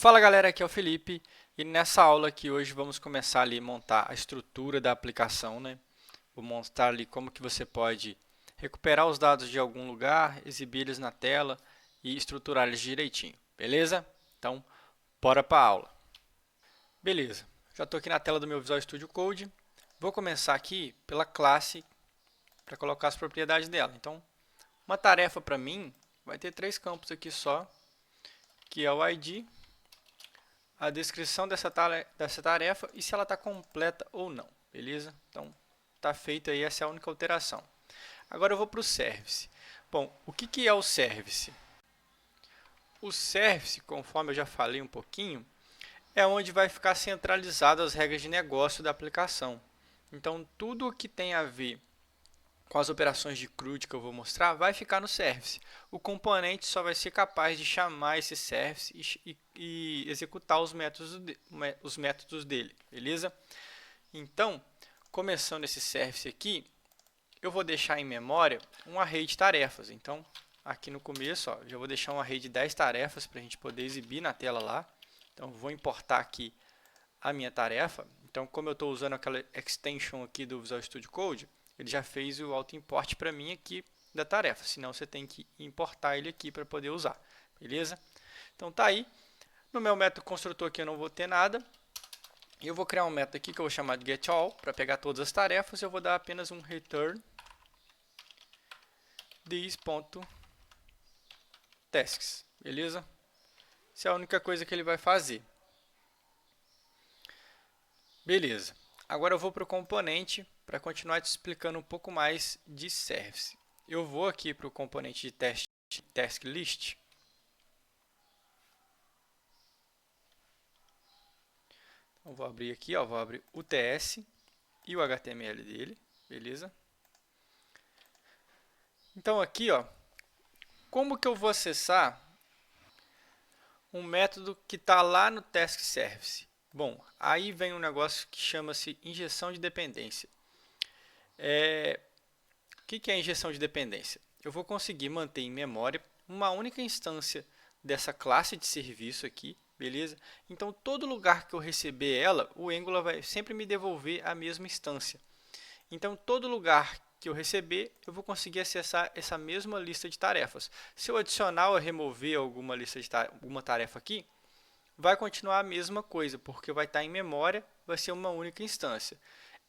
Fala galera, aqui é o Felipe e nessa aula aqui hoje vamos começar ali a montar a estrutura da aplicação, né? Vou mostrar ali como que você pode recuperar os dados de algum lugar, exibir eles na tela e estruturar eles direitinho, beleza? Então, bora para a aula. Beleza, já estou aqui na tela do meu Visual Studio Code. Vou começar aqui pela classe para colocar as propriedades dela. Então, uma tarefa para mim vai ter três campos aqui só, que é o ID, a descrição dessa tarefa e se ela está completa ou não, beleza? Então, está feita aí, essa é a única alteração. Agora eu vou para o service. Bom, o que é o service? O service, conforme eu já falei um pouquinho, é onde vai ficar centralizado as regras de negócio da aplicação. Então, tudo o que tem a ver com as operações de CRUD que eu vou mostrar, vai ficar no service. O componente só vai ser capaz de chamar esse service e executar os métodos dele, beleza? Então, começando esse service aqui, eu vou deixar em memória um array de tarefas. Então, aqui no começo, já vou deixar um array de 10 tarefas para a gente poder exibir na tela lá. Então, vou importar aqui a minha tarefa. Então, como eu estou usando aquela extension aqui do Visual Studio Code, ele já fez o auto-import para mim aqui da tarefa. Senão, você tem que importar ele aqui para poder usar. Beleza? Então, tá aí. No meu método construtor aqui eu não vou ter nada. Eu vou criar um método aqui que eu vou chamar de getAll para pegar todas as tarefas. Eu vou dar apenas um return this.tasks. Beleza? Essa é a única coisa que ele vai fazer. Beleza. Agora eu vou para o componente para continuar te explicando um pouco mais de service. Eu vou aqui para o componente de teste task list. Então, vou abrir aqui, vou abrir o TS e o HTML dele, beleza? Então aqui, como que eu vou acessar um método que está lá no task service? Bom, aí vem um negócio que chama-se injeção de dependência. O que é injeção de dependência? Eu vou conseguir manter em memória uma única instância dessa classe de serviço aqui, beleza? Então, todo lugar que eu receber ela, o Angular vai sempre me devolver a mesma instância. Então, todo lugar que eu receber, eu vou conseguir acessar essa mesma lista de tarefas. Se eu adicionar ou remover alguma tarefa aqui, vai continuar a mesma coisa, porque vai estar em memória, vai ser uma única instância.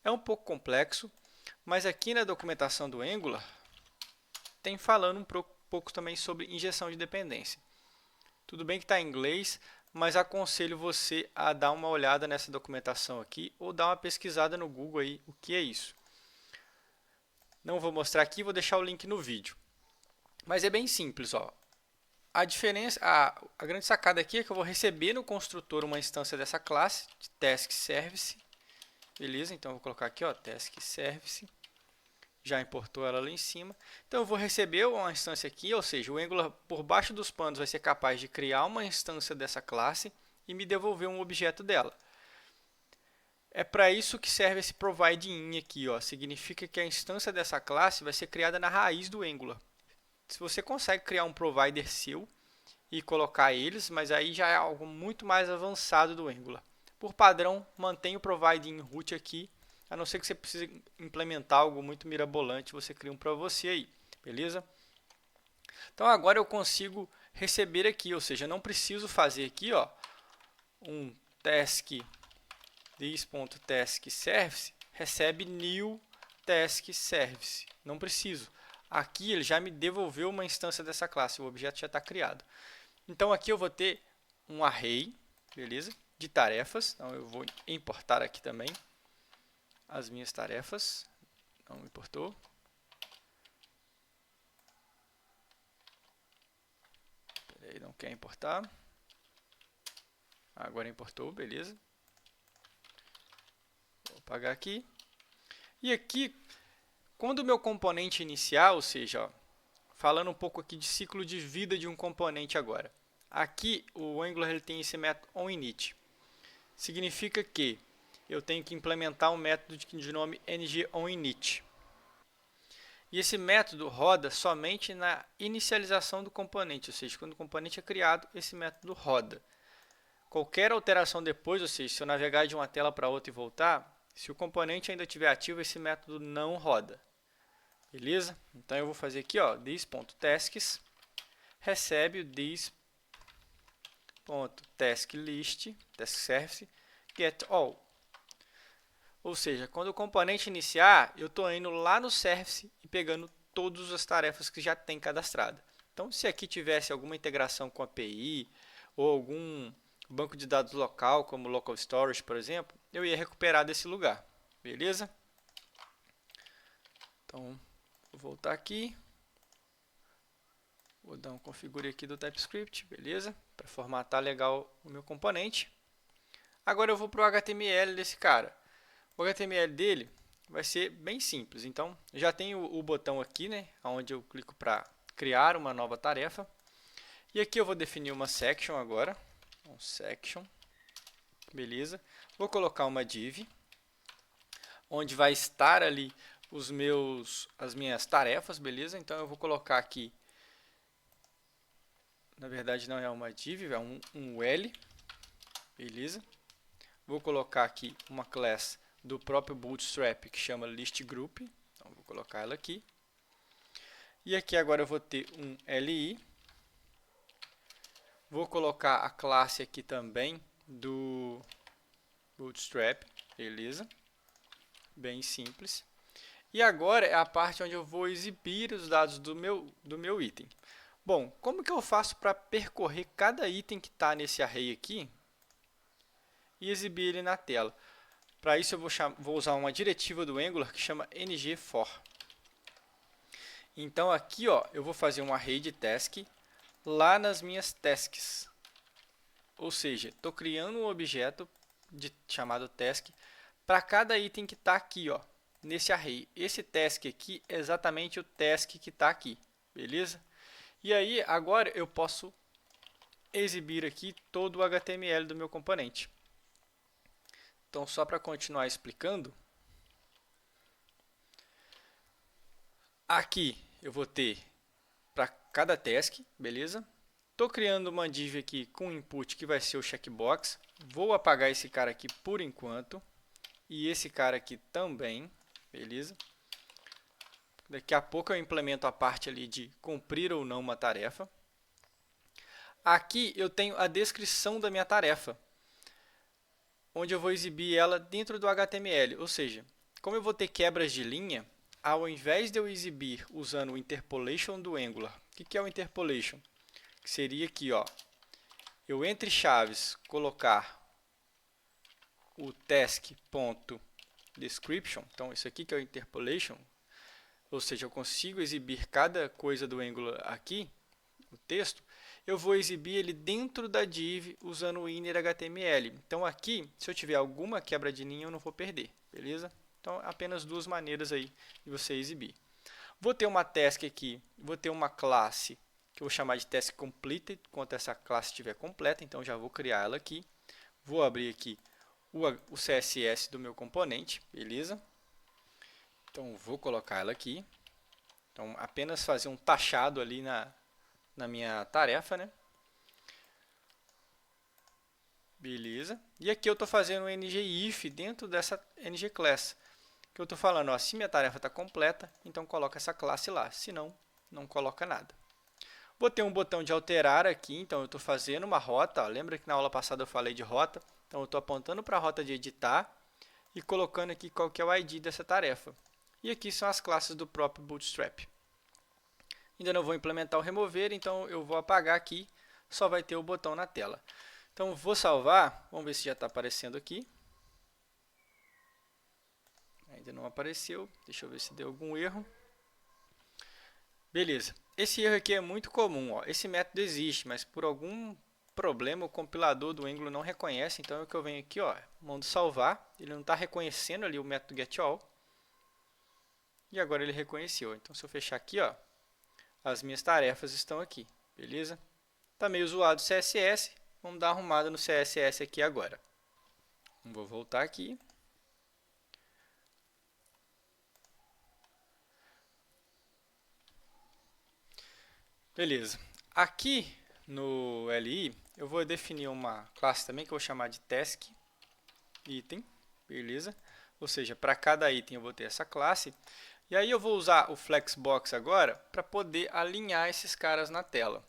É um pouco complexo, mas aqui na documentação do Angular, tem falando um pouco também sobre injeção de dependência. Tudo bem que está em inglês, mas aconselho você a dar uma olhada nessa documentação aqui ou dar uma pesquisada no Google aí, o que é isso. Não vou mostrar aqui, vou deixar o link no vídeo. Mas é bem simples, A diferença, a grande sacada aqui é que eu vou receber no construtor uma instância dessa classe, de task service. Beleza? Então, eu vou colocar aqui, task service. Já importou ela lá em cima. Então, eu vou receber uma instância aqui, ou seja, o Angular, por baixo dos panos, vai ser capaz de criar uma instância dessa classe e me devolver um objeto dela. É para isso que serve esse provide in aqui, significa que a instância dessa classe vai ser criada na raiz do Angular. Se você consegue criar um provider seu e colocar eles, mas aí já é algo muito mais avançado do Angular. Por padrão, mantém o provide in root aqui, a não ser que você precise implementar algo muito mirabolante, você cria um para você aí, beleza? Então agora eu consigo receber aqui, ou seja, não preciso fazer aqui, um task this.taskService recebe new task service. Não preciso. Aqui ele já me devolveu uma instância dessa classe, o objeto já está criado. Então aqui eu vou ter um array, beleza? De tarefas. Então eu vou importar aqui também as minhas tarefas. Não importou. Peraí, não quer importar. Agora importou, beleza? Vou apagar aqui. E aqui, quando o meu componente inicial, ou seja, falando um pouco aqui de ciclo de vida de um componente agora. Aqui o Angular ele tem esse método onInit. Significa que eu tenho que implementar um método de nome ngOnInit. E esse método roda somente na inicialização do componente, ou seja, quando o componente é criado, esse método roda. qualquer alteração depois, ou seja, se eu navegar de uma tela para outra e voltar, se o componente ainda estiver ativo, esse método não roda. Beleza? Então eu vou fazer aqui, ó, this.tasks recebe o this.tasklist, task service, get all. Ou seja, quando o componente iniciar, eu estou indo lá no service e pegando todas as tarefas que já tem cadastrada. Então, se aqui tivesse alguma integração com a API ou algum banco de dados local, como local storage, por exemplo, eu ia recuperar desse lugar. Beleza? Então, vou voltar aqui. Vou dar um configure aqui do TypeScript, beleza? Para formatar legal o meu componente. Agora eu vou para o HTML desse cara. O HTML dele vai ser bem simples. Então, já tenho o botão aqui, né, onde eu clico para criar uma nova tarefa. E aqui eu vou definir uma section agora. Um section. Beleza. Vou colocar uma div, onde vai estar ali as minhas tarefas, beleza? Então, eu vou colocar aqui, na verdade não é uma div, é um L, beleza? Vou colocar aqui uma class do próprio Bootstrap que chama listGroup, então vou colocar ela aqui. E aqui agora eu vou ter um LI, vou colocar a classe aqui também do Bootstrap, beleza? Bem simples. E agora é a parte onde eu vou exibir os dados do meu item. Bom, como que eu faço para percorrer cada item que está nesse array aqui e exibir ele na tela? Para isso eu vou usar uma diretiva do Angular que chama ngFor. Então aqui, ó, eu vou fazer um array de task lá nas minhas tasks. Ou seja, estou criando um objeto chamado task para cada item que está aqui, ó, nesse array. Esse task aqui é exatamente o task que está aqui, beleza? E aí, agora eu posso exibir aqui todo o HTML do meu componente. Então, só para continuar explicando, aqui eu vou ter para cada task, beleza? Estou criando uma div aqui com input que vai ser o checkbox. Vou apagar esse cara aqui por enquanto. E esse cara aqui também, beleza? Daqui a pouco eu implemento a parte ali de cumprir ou não uma tarefa. Aqui eu tenho a descrição da minha tarefa, onde eu vou exibir ela dentro do HTML. Ou seja, como eu vou ter quebras de linha, ao invés de eu exibir usando o interpolation do Angular, o que é o interpolation? Que seria aqui, ó, eu entre chaves colocar o task.description, então isso aqui que é o interpolation, ou seja, eu consigo exibir cada coisa do Angular aqui, o texto, eu vou exibir ele dentro da div usando o inner HTML. Então aqui, se eu tiver alguma quebra de linha, eu não vou perder, beleza? Então, apenas duas maneiras aí de você exibir. Vou ter uma task aqui, vou ter uma classe que eu vou chamar de task completed, quando essa classe estiver completa, então já vou criar ela aqui. Vou abrir aqui o CSS do meu componente, beleza? Então, vou colocar ela aqui. Então, apenas fazer um taxado ali na minha tarefa, né? Beleza. E aqui eu estou fazendo um ngIf dentro dessa ngClass. Que eu estou falando, ó, se minha tarefa está completa, então coloca essa classe lá. Se não, não coloca nada. Vou ter um botão de alterar aqui, então eu estou fazendo uma rota. Ó, lembra que na aula passada eu falei de rota? Então eu estou apontando para a rota de editar e colocando aqui qual que é o ID dessa tarefa. E aqui são as classes do próprio Bootstrap. Ainda não vou implementar o remover, então eu vou apagar aqui, só vai ter o botão na tela. Então vou salvar, vamos ver se já está aparecendo aqui. Ainda não apareceu, deixa eu ver se deu algum erro. Beleza, esse erro aqui é muito comum, ó. Esse método existe, mas por algum problema o compilador do Angular não reconhece, então é o que eu venho aqui, ó, mando salvar, ele não está reconhecendo ali o método getAll. E agora ele reconheceu, então se eu fechar aqui, ó, as minhas tarefas estão aqui, beleza? Está meio zoado o CSS, vamos dar uma arrumada no CSS aqui agora. Vou voltar aqui. Beleza. Aqui no LI, eu vou definir uma classe também que eu vou chamar de task item, beleza? Ou seja, para cada item eu vou ter essa classe. E aí eu vou usar o Flexbox agora para poder alinhar esses caras na tela.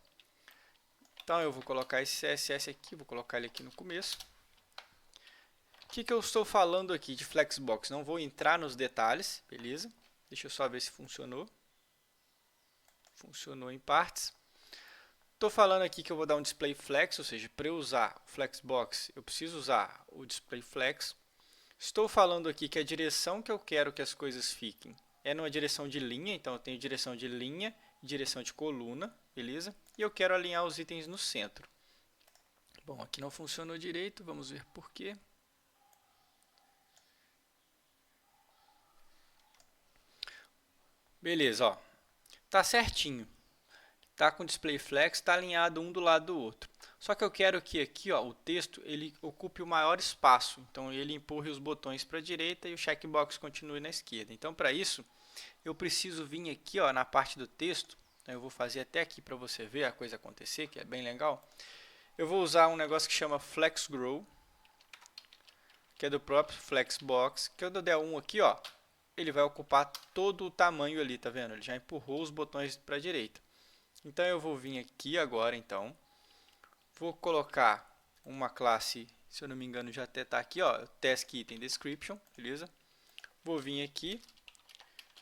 Então eu vou colocar esse CSS aqui, vou colocar ele aqui no começo. O que eu estou falando aqui de Flexbox? Não vou entrar nos detalhes, beleza? Deixa eu só ver se funcionou. Funcionou em partes. Estou falando aqui que eu vou dar um display flex, ou seja, para eu usar o Flexbox, eu preciso usar o display flex. Estou falando aqui que a direção que eu quero que as coisas fiquem é numa direção de linha, então eu tenho direção de linha e direção de coluna, beleza? E eu quero alinhar os itens no centro. Bom, aqui não funcionou direito, vamos ver por quê. Beleza, ó. Tá certinho. Tá com display flex, tá alinhado um do lado do outro. Só que eu quero que aqui, ó, o texto ele ocupe o maior espaço. Então ele empurre os botões para a direita e o checkbox continue na esquerda. Então para isso, eu preciso vir aqui, ó, na parte do texto. Eu vou fazer até aqui para você ver a coisa acontecer, que é bem legal. Eu vou usar um negócio que chama FlexGrow, que é do próprio Flexbox. Que eu der um aqui, ó, ele vai ocupar todo o tamanho ali, tá vendo? Ele já empurrou os botões para a direita. Então eu vou vir aqui agora, então, vou colocar uma classe, se eu não me engano já até está aqui, ó, task item description, beleza? Vou vir aqui,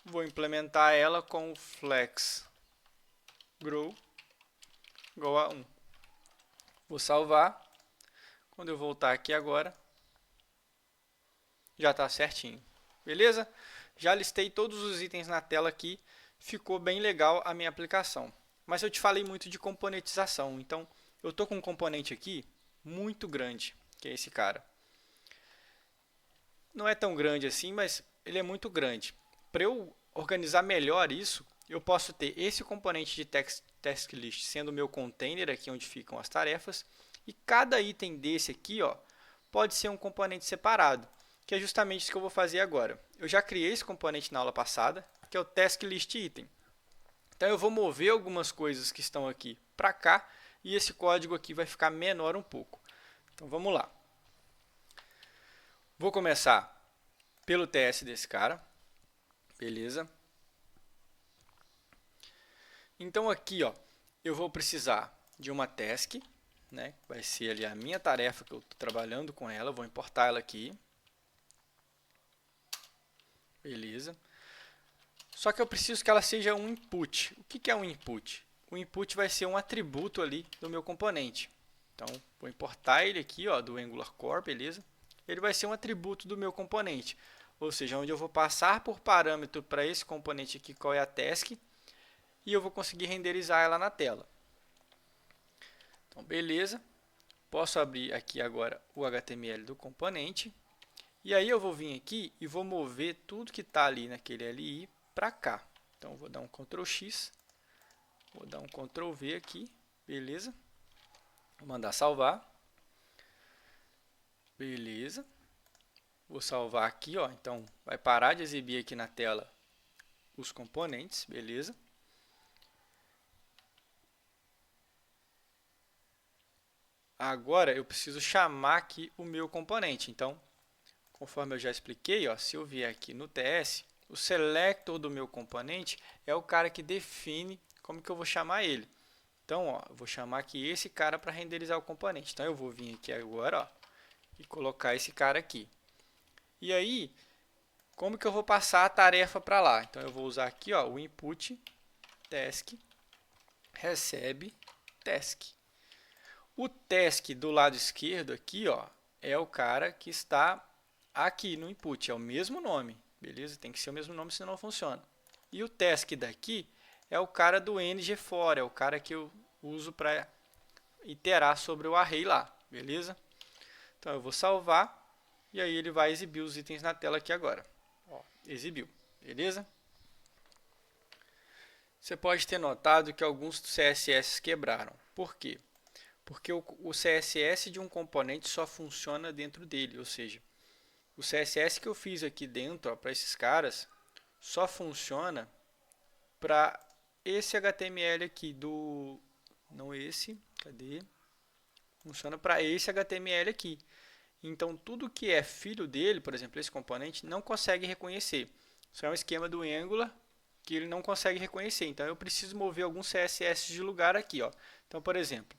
vou implementar ela com o flex grow igual a 1. Vou salvar. Quando eu voltar aqui agora, já está certinho, beleza? Já listei todos os itens na tela aqui, ficou bem legal a minha aplicação. Mas eu te falei muito de componentização, então eu estou com um componente aqui muito grande, que é esse cara. Não é tão grande assim, mas ele é muito grande. Para eu organizar melhor isso, eu posso ter esse componente de task list sendo o meu container, aqui onde ficam as tarefas, e cada item desse aqui, ó, pode ser um componente separado, que é justamente isso que eu vou fazer agora. Eu já criei esse componente na aula passada, que é o task list item. Então eu vou mover algumas coisas que estão aqui para cá e esse código aqui vai ficar menor um pouco. Então vamos lá. Vou começar pelo TS desse cara. Beleza. Então aqui, ó, eu vou precisar de uma task, né? Vai ser ali a minha tarefa que eu estou trabalhando com ela. Vou importar ela aqui. Beleza. Só que eu preciso que ela seja um input. O que é um input? O input vai ser um atributo ali do meu componente. Então, vou importar ele aqui, ó, do Angular Core, beleza? Ele vai ser um atributo do meu componente. Ou seja, onde eu vou passar por parâmetro para esse componente aqui, qual é a task, e eu vou conseguir renderizar ela na tela. Então, beleza. Posso abrir aqui agora o HTML do componente. E aí eu vou vir aqui e vou mover tudo que está ali naquele LI para cá. Então, vou dar um Ctrl X, vou dar um Ctrl V aqui, beleza? Vou mandar salvar. Beleza. Vou salvar aqui, ó. Então, vai parar de exibir aqui na tela os componentes, beleza? Agora, eu preciso chamar aqui o meu componente. Então, conforme eu já expliquei, ó, se eu vier aqui no TS, o selector do meu componente é o cara que define como que eu vou chamar ele. Então, ó, eu vou chamar aqui esse cara para renderizar o componente. Então, eu vou vir aqui agora, ó, e colocar esse cara aqui. E aí, como que eu vou passar a tarefa para lá? Então, eu vou usar aqui, ó, o input task recebe task. O task do lado esquerdo aqui, ó, é o cara que está aqui no input, é o mesmo nome, beleza? Tem que ser o mesmo nome, senão não funciona. E o task daqui é o cara do ngFor, é o cara que eu uso para iterar sobre o array lá, beleza? Então eu vou salvar e aí ele vai exibir os itens na tela aqui agora. Ó, exibiu, beleza? Você pode ter notado que alguns CSS quebraram. Por quê? Porque o CSS de um componente só funciona dentro dele, ou seja, o CSS que eu fiz aqui dentro para esses caras só funciona para esse HTML aqui do... Não esse, cadê? Funciona para esse HTML aqui. Então, tudo que é filho dele, por exemplo, esse componente, não consegue reconhecer. Isso é um esquema do Angular que ele não consegue reconhecer. Então, eu preciso mover algum CSS de lugar aqui. Ó. Então, por exemplo,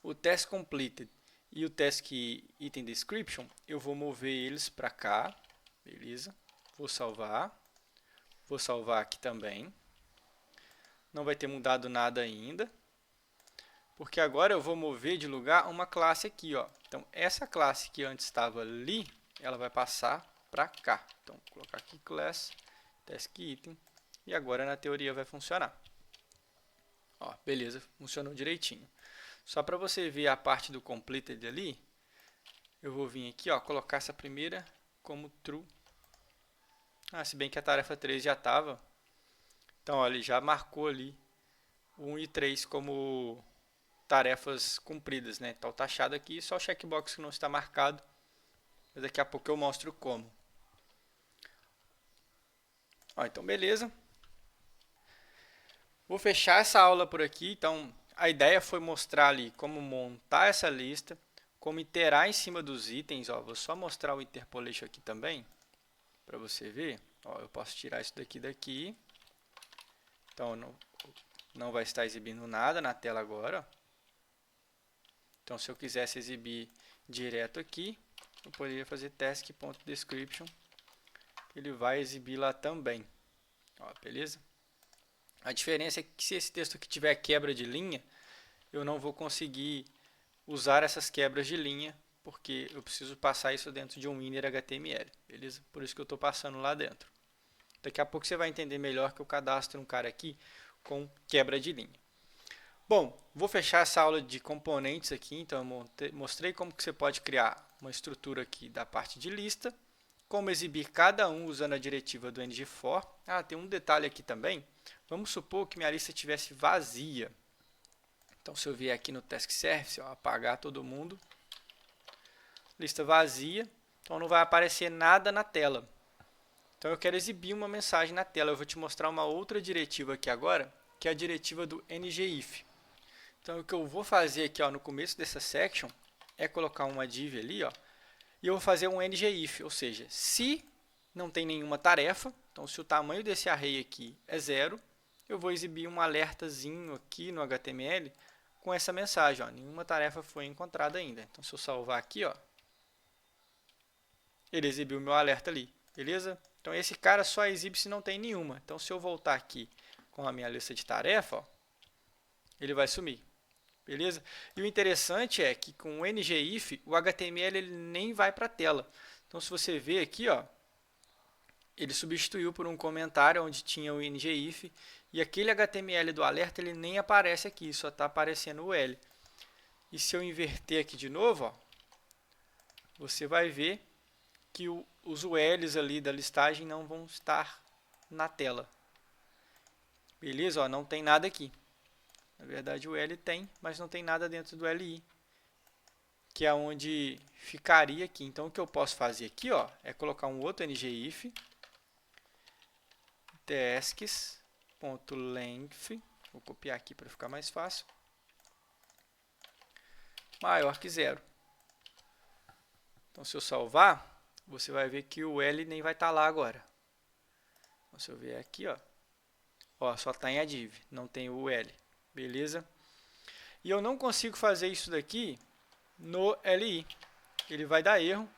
o task completed e o task item description, eu vou mover eles para cá. Beleza. Vou salvar. Vou salvar aqui também. Não vai ter mudado nada ainda. Porque agora eu vou mover de lugar uma classe aqui, ó. Então, essa classe que antes estava ali, ela vai passar para cá. Então, vou colocar aqui class, task item, e agora na teoria vai funcionar. Ó, beleza, funcionou direitinho. Só para você ver a parte do completed ali, eu vou vir aqui, ó, colocar essa primeira como true. Se bem que a tarefa 3 já estava. Então, ó, ele já marcou ali o 1 e 3 como tarefas cumpridas, né? Então, taxado aqui, só o checkbox que não está marcado. Mas daqui a pouco eu mostro como. Ó, então, beleza. Vou fechar essa aula por aqui. Então, a ideia foi mostrar ali como montar essa lista, como iterar em cima dos itens. Ó, vou só mostrar o interpolation aqui também, para você ver. Ó, eu posso tirar isso daqui. Então, não vai estar exibindo nada na tela agora. Então, se eu quisesse exibir direto aqui, eu poderia fazer task.description. Ele vai exibir lá também. Ó, beleza? A diferença é que se esse texto aqui tiver quebra de linha, eu não vou conseguir usar essas quebras de linha, porque eu preciso passar isso dentro de um inner HTML. Beleza? Por isso que eu estou passando lá dentro. Daqui a pouco você vai entender melhor que eu cadastro um cara aqui com quebra de linha. Bom, vou fechar essa aula de componentes aqui, então eu mostrei como que você pode criar uma estrutura aqui da parte de lista, como exibir cada um usando a diretiva do ng-for. Tem um detalhe aqui também, vamos supor que minha lista estivesse vazia. Então, se eu vier aqui no task service, ó, apagar todo mundo, lista vazia, então não vai aparecer nada na tela. Então, eu quero exibir uma mensagem na tela, eu vou te mostrar uma outra diretiva aqui agora, que é a diretiva do ngIf. Então, o que eu vou fazer aqui, ó, no começo dessa section é colocar uma div ali, ó, e eu vou fazer um ngIf, ou seja, se não tem nenhuma tarefa, então se o tamanho desse array aqui é 0, eu vou exibir um alertazinho aqui no HTML com essa mensagem, ó, nenhuma tarefa foi encontrada ainda. Então, se eu salvar aqui, ó, ele exibiu o meu alerta ali, beleza? Então, esse cara só exibe se não tem nenhuma. Então, se eu voltar aqui com a minha lista de tarefa, ó, ele vai sumir. Beleza? E o interessante é que com o ngIf, o HTML ele nem vai para a tela. Então, se você ver aqui, ó, ele substituiu por um comentário onde tinha o ngIf, e aquele HTML do alerta ele nem aparece aqui, só está aparecendo o L. E se eu inverter aqui de novo, ó, você vai ver que os ULs ali da listagem não vão estar na tela. Beleza? Ó, não tem nada aqui. Na verdade, o L tem, mas não tem nada dentro do LI, que é onde ficaria aqui. Então, o que eu posso fazer aqui, ó, é colocar um outro ngIf, tasks.length, vou copiar aqui para ficar mais fácil, maior que 0. Então, se eu salvar, você vai ver que o L nem vai estar lá agora. Então, se eu vier aqui, ó, só está em a div, não tem o L. Beleza? E eu não consigo fazer isso daqui no LI. Ele vai dar erro,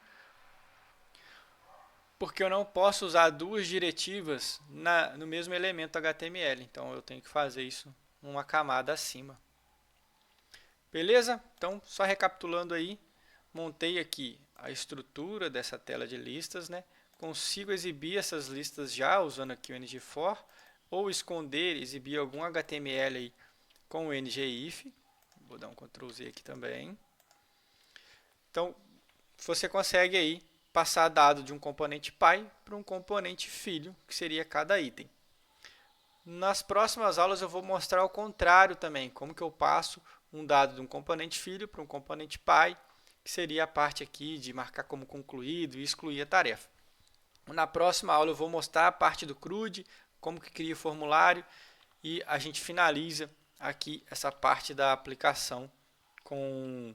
porque eu não posso usar duas diretivas no mesmo elemento HTML. Então, eu tenho que fazer isso numa camada acima. Beleza? Então, só recapitulando aí, montei aqui a estrutura dessa tela de listas, né? Consigo exibir essas listas já usando aqui o ng-for, ou esconder, exibir algum HTML aí com o ngIf. Vou dar um Ctrl Z aqui também. Então, você consegue aí passar dado de um componente pai para um componente filho, que seria cada item. Nas próximas aulas eu vou mostrar o contrário também, como que eu passo um dado de um componente filho para um componente pai, que seria a parte aqui de marcar como concluído e excluir a tarefa. Na próxima aula eu vou mostrar a parte do CRUD, como que cria o formulário, e a gente finaliza aqui essa parte da aplicação com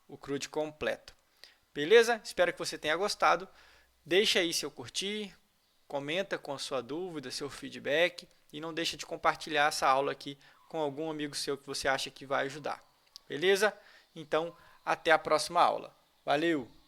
o CRUD completo. Beleza? Espero que você tenha gostado. Deixa aí seu curtir, comenta com a sua dúvida, seu feedback e não deixa de compartilhar essa aula aqui com algum amigo seu que você acha que vai ajudar. Beleza? Então, até a próxima aula. Valeu!